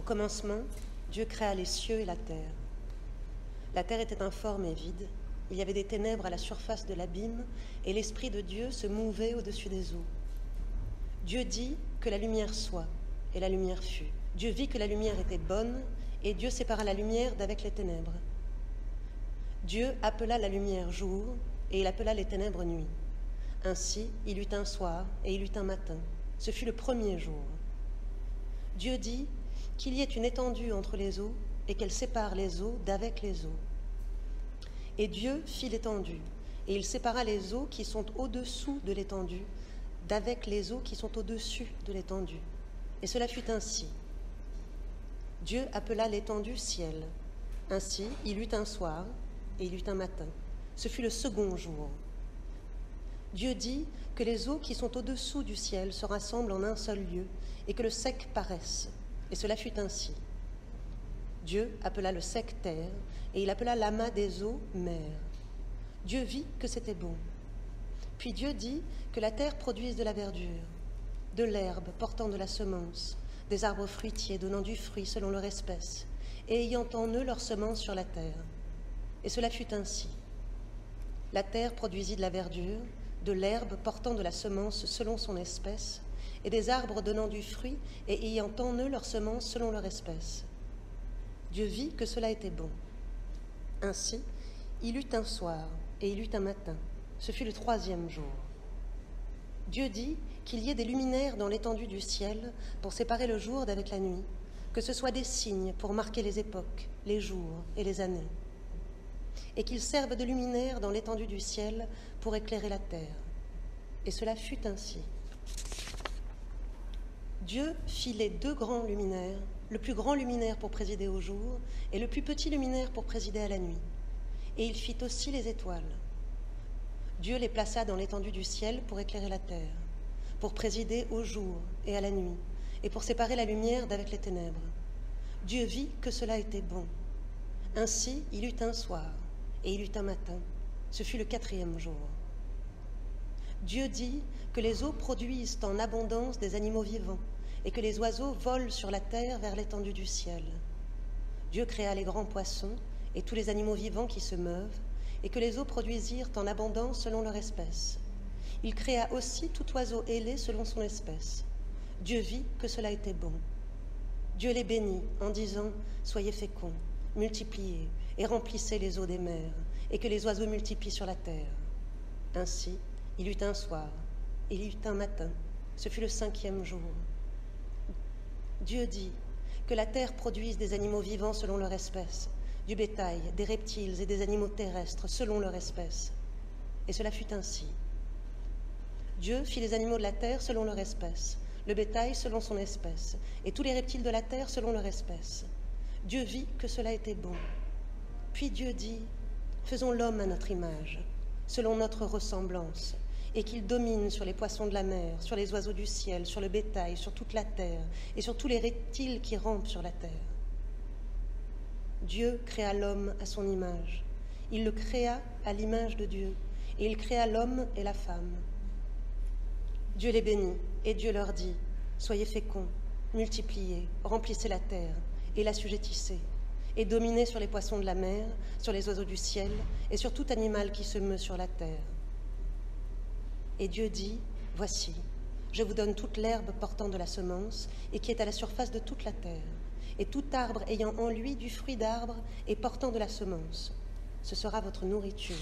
commencement, Dieu créa les cieux et la terre. La terre était informe et vide. Il y avait des ténèbres à la surface de l'abîme, et l'Esprit de Dieu se mouvait au-dessus des eaux. Dieu dit que la lumière soit, et la lumière fut. Dieu vit que la lumière était bonne, et Dieu sépara la lumière d'avec les ténèbres. Dieu appela la lumière jour, et il appela les ténèbres nuit. Ainsi, il eut un soir, et il eut un matin. Ce fut le premier jour. Dieu dit qu'il y ait une étendue entre les eaux, et qu'elle sépare les eaux d'avec les eaux. Et Dieu fit l'étendue, et il sépara les eaux qui sont au-dessous de l'étendue d'avec les eaux qui sont au-dessus de l'étendue. Et cela fut ainsi. Dieu appela l'étendue ciel. Ainsi, il eut un soir, et il eut un matin. Ce fut le second jour. Dieu dit que les eaux qui sont au-dessous du ciel se rassemblent en un seul lieu, et que le sec paraisse. Et cela fut ainsi. Dieu appela le sec terre, et il appela l'amas des eaux mer. Dieu vit que c'était bon. Puis Dieu dit que la terre produise de la verdure, de l'herbe portant de la semence, des arbres fruitiers donnant du fruit selon leur espèce, et ayant en eux leur semence sur la terre. Et cela fut ainsi. La terre produisit de la verdure, de l'herbe portant de la semence selon son espèce, et des arbres donnant du fruit et ayant en eux leur semence selon leur espèce. Dieu vit que cela était bon. Ainsi, il eut un soir et il eut un matin. Ce fut le troisième jour. Dieu dit qu'il y ait des luminaires dans l'étendue du ciel pour séparer le jour d'avec la nuit, que ce soit des signes pour marquer les époques, les jours et les années, et qu'ils servent de luminaires dans l'étendue du ciel pour éclairer la terre. Et cela fut ainsi. Dieu fit les deux grands luminaires, le plus grand luminaire pour présider au jour et le plus petit luminaire pour présider à la nuit. Et il fit aussi les étoiles. Dieu les plaça dans l'étendue du ciel pour éclairer la terre, pour présider au jour et à la nuit, et pour séparer la lumière d'avec les ténèbres. Dieu vit que cela était bon. Ainsi, il eut un soir, et il eut un matin. Ce fut le quatrième jour. Dieu dit que les eaux produisent en abondance des animaux vivants, et que les oiseaux volent sur la terre vers l'étendue du ciel. Dieu créa les grands poissons et tous les animaux vivants qui se meuvent, et que les eaux produisirent en abondance selon leur espèce. Il créa aussi tout oiseau ailé selon son espèce. Dieu vit que cela était bon. Dieu les bénit en disant « Soyez féconds, multipliez et remplissez les eaux des mers, et que les oiseaux multiplient sur la terre. » Ainsi, il eut un soir, et il eut un matin. Ce fut le cinquième jour. Dieu dit que la terre produise des animaux vivants selon leur espèce, du bétail, des reptiles et des animaux terrestres selon leur espèce. Et cela fut ainsi. Dieu fit les animaux de la terre selon leur espèce, le bétail selon son espèce, et tous les reptiles de la terre selon leur espèce. Dieu vit que cela était bon. Puis Dieu dit, faisons l'homme à notre image, selon notre ressemblance, et qu'il domine sur les poissons de la mer, sur les oiseaux du ciel, sur le bétail, sur toute la terre, et sur tous les reptiles qui rampent sur la terre. Dieu créa l'homme à son image. Il le créa à l'image de Dieu, et il créa l'homme et la femme. Dieu les bénit, et Dieu leur dit, soyez féconds, multipliez, remplissez la terre, et l'assujettissez, et dominez sur les poissons de la mer, sur les oiseaux du ciel, et sur tout animal qui se meut sur la terre. Et Dieu dit, voici, je vous donne toute l'herbe portant de la semence, et qui est à la surface de toute la terre, et tout arbre ayant en lui du fruit d'arbre et portant de la semence. Ce sera votre nourriture.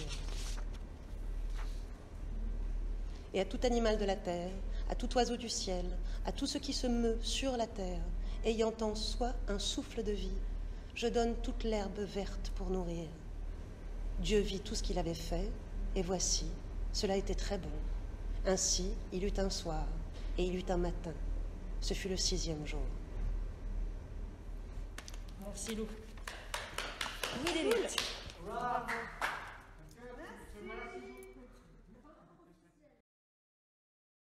Et à tout animal de la terre, à tout oiseau du ciel, à tout ce qui se meut sur la terre, ayant en soi un souffle de vie, je donne toute l'herbe verte pour nourrir. Dieu vit tout ce qu'il avait fait, et voici, cela était très bon. Ainsi, il eut un soir, et il eut un matin. Ce fut le sixième jour. Merci Lou. Bravo.